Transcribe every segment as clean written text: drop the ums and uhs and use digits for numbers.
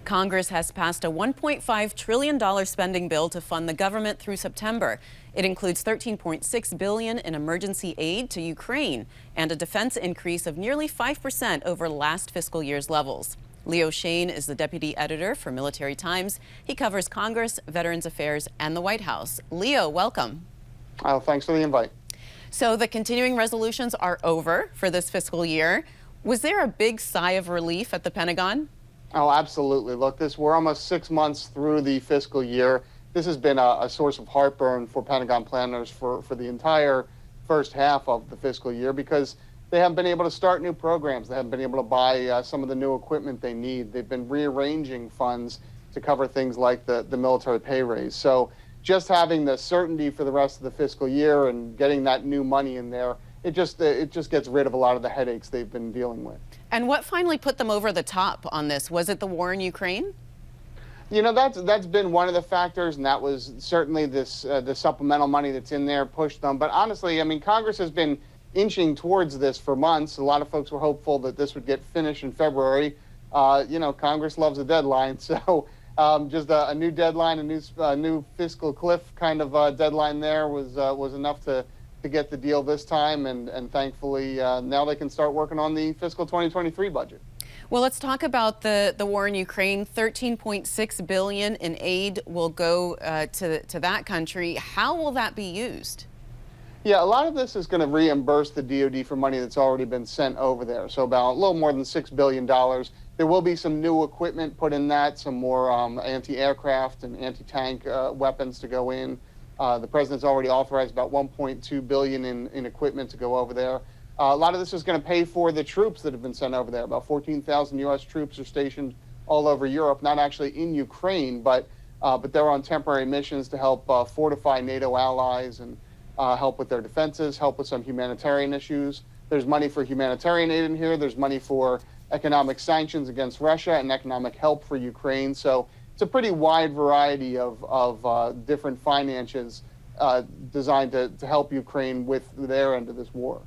Congress has passed a $1.5 trillion spending bill to fund the government through September. It includes $13.6 billion in emergency aid to Ukraine and a defense increase of nearly 5% over last fiscal year's levels. Leo Shane is the deputy editor for Military Times. He covers Congress, Veterans Affairs, and the White House. Leo, welcome. Oh, thanks for the invite. So the continuing resolutions are over for this fiscal year. Was there a big sigh of relief at the Pentagon? Oh, absolutely. Look, we're almost 6 months through the fiscal year. This has been a source of heartburn for Pentagon planners for the entire first half of the fiscal year because they haven't been able to start new programs. They haven't been able to buy some of the new equipment they need. They've been rearranging funds to cover things like the military pay raise. So just having the certainty for the rest of the fiscal year and getting that new money in there, it just gets rid of a lot of the headaches they've been dealing with. And what finally put them over the top on this? Was it the war in Ukraine? You know, that's been one of the factors, and that was certainly the supplemental money that's in there pushed them. But honestly, I mean, Congress has been inching towards this for months. A lot of folks were hopeful that this would get finished in February. You know, Congress loves a deadline, so just a new deadline, a new fiscal cliff kind of deadline there was enough to get the deal this time, and thankfully now they can start working on the fiscal 2023 budget. Well, let's talk about the war in Ukraine. $13.6 billion in aid will go to that country. How will that be used? Yeah, a lot of this is going to reimburse the DoD for money that's already been sent over there. So about a little more than $6 billion. There will be some new equipment put in that, some more anti-aircraft and anti-tank weapons to go in. The president's already authorized about $1.2 billion in equipment to go over there. A lot of this is going to pay for the troops that have been sent over there. About 14,000 U.S. troops are stationed all over Europe, not actually in Ukraine, but they're on temporary missions to help fortify NATO allies and help with their defenses, help with some humanitarian issues. There's money for humanitarian aid in here. There's money for economic sanctions against Russia and economic help for Ukraine. So it's a pretty wide variety of different finances designed to help Ukraine with their end of this war.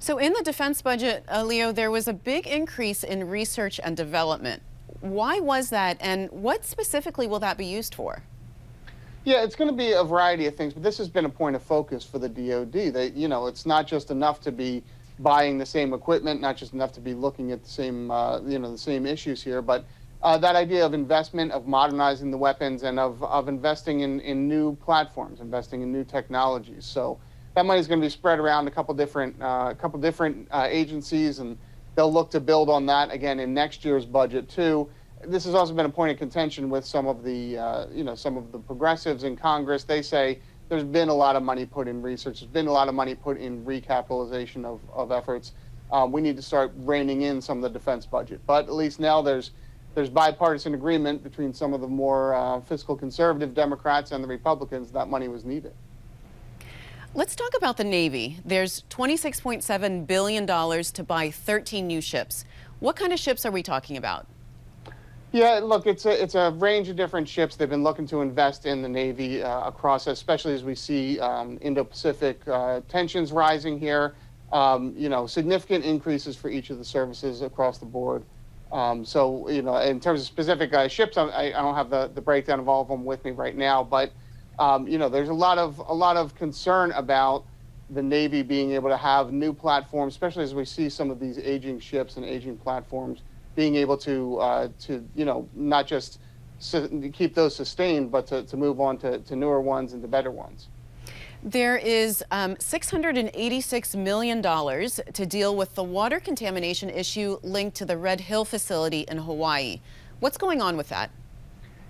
So in the defense budget, Leo, there was a big increase in research and development. Why was that, and what specifically will that be used for? Yeah, it's going to be a variety of things, but this has been a point of focus for the DoD. It's not just enough to be buying the same equipment, not just enough to be looking at the same, the same issues here, but that idea of investment, of modernizing the weapons, and of investing in new platforms, investing in new technologies. So that money is going to be spread around a couple different agencies, and they'll look to build on that again in next year's budget too. This has also been a point of contention with some of the some of the progressives in Congress. They say there's been a lot of money put in research. There's been a lot of money put in recapitalization of efforts. We need to start reining in some of the defense budget. But at least now there's bipartisan agreement between some of the more fiscal conservative Democrats and the Republicans that money was needed. Let's talk about the Navy. There's $26.7 billion to buy 13 new ships. What kind of ships are we talking about? Yeah, look, it's a range of different ships. They've been looking to invest in the Navy across, especially as we see Indo-Pacific tensions rising here. Significant increases for each of the services across the board. So, in terms of specific ships, I don't have the breakdown of all of them with me right now, but there's a lot of concern about the Navy being able to have new platforms, especially as we see some of these aging ships and aging platforms being able to not just keep those sustained, but to move on to newer ones and to better ones. There is $686 million to deal with the water contamination issue linked to the Red Hill facility in Hawaii. What's going on with that?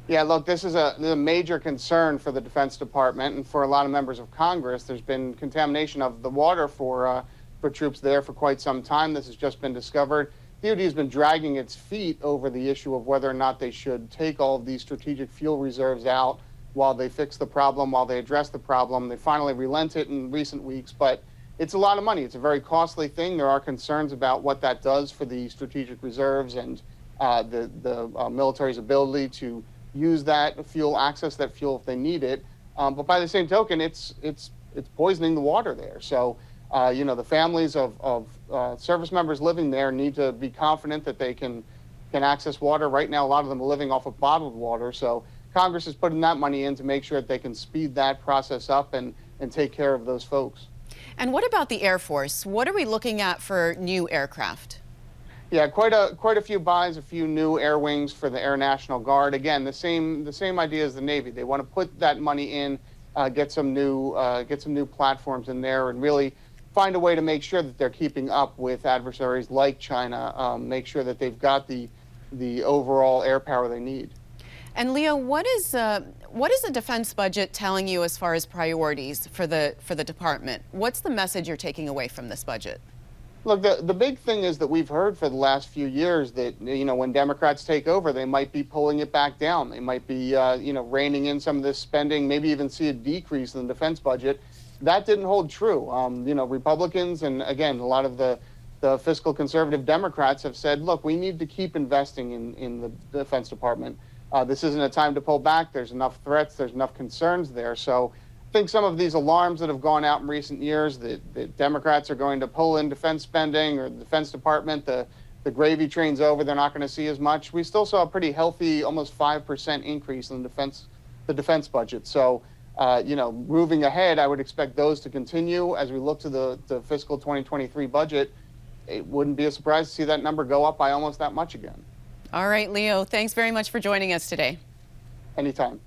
Yeah, look, this is a major concern for the Defense Department and for a lot of members of Congress. There's been contamination of the water for troops there for quite some time. This has just been discovered. DoD has been dragging its feet over the issue of whether or not they should take all of these strategic fuel reserves out while they fix the problem, while they address the problem. They finally relented in recent weeks, but it's a lot of money. It's a very costly thing. There are concerns about what that does for the strategic reserves and the military's ability to use that fuel, access that fuel if they need it. But by the same token, it's poisoning the water there. So, the families of service members living there need to be confident that they can can access water. Right now, a lot of them are living off of bottled water. So Congress is putting that money in to make sure that they can speed that process up and take care of those folks. And what about the Air Force? What are we looking at for new aircraft? Yeah, quite a few buys, a few new air wings for the Air National Guard. Again, the same idea as the Navy. They want to put that money in, get some new platforms in there, and really find a way to make sure that they're keeping up with adversaries like China. Make sure that they've got the overall air power they need. And Leo, what is the defense budget telling you as far as priorities for the department? What's the message you're taking away from this budget? Look, the big thing is that we've heard for the last few years that, when Democrats take over, they might be pulling it back down. They might be, reining in some of this spending, maybe even see a decrease in the defense budget. That didn't hold true. Republicans and, again, a lot of the fiscal conservative Democrats have said, look, we need to keep investing in the Defense Department. This isn't a time to pull back. There's enough threats. There's enough concerns there. So I think some of these alarms that have gone out in recent years that Democrats are going to pull in defense spending or the Defense Department, the gravy train's over, they're not going to see as much. We still saw a pretty healthy, almost 5% increase in the defense budget. So, moving ahead, I would expect those to continue as we look to the fiscal 2023 budget. It wouldn't be a surprise to see that number go up by almost that much again. All right, Leo, thanks very much for joining us today. Anytime.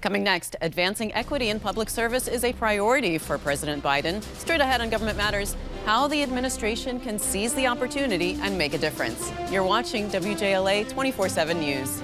Coming next, advancing equity in public service is a priority for President Biden. Straight ahead on Government Matters, how the administration can seize the opportunity and make a difference. You're watching WJLA 24/7 News.